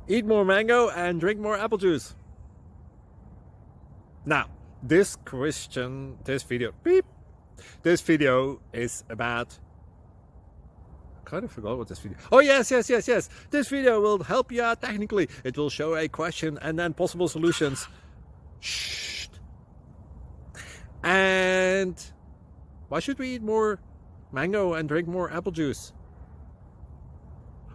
Eat more mango and drink more apple juice. Now, this video is about, I kind of forgot what this video. Oh yes. This video will help you out technically. It will show a question and then possible solutions. Shh. And why should we eat more mango and drink more apple juice?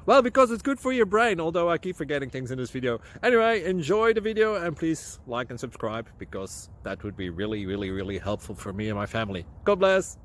Well, because it's good for your brain, although I keep forgetting things in this video. Anyway, enjoy the video and please like and subscribe, because that would be really helpful for me and my family. God bless!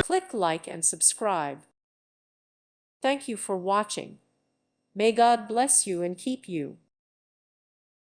Click like and subscribe. Thank you for watching. May God bless you and keep you.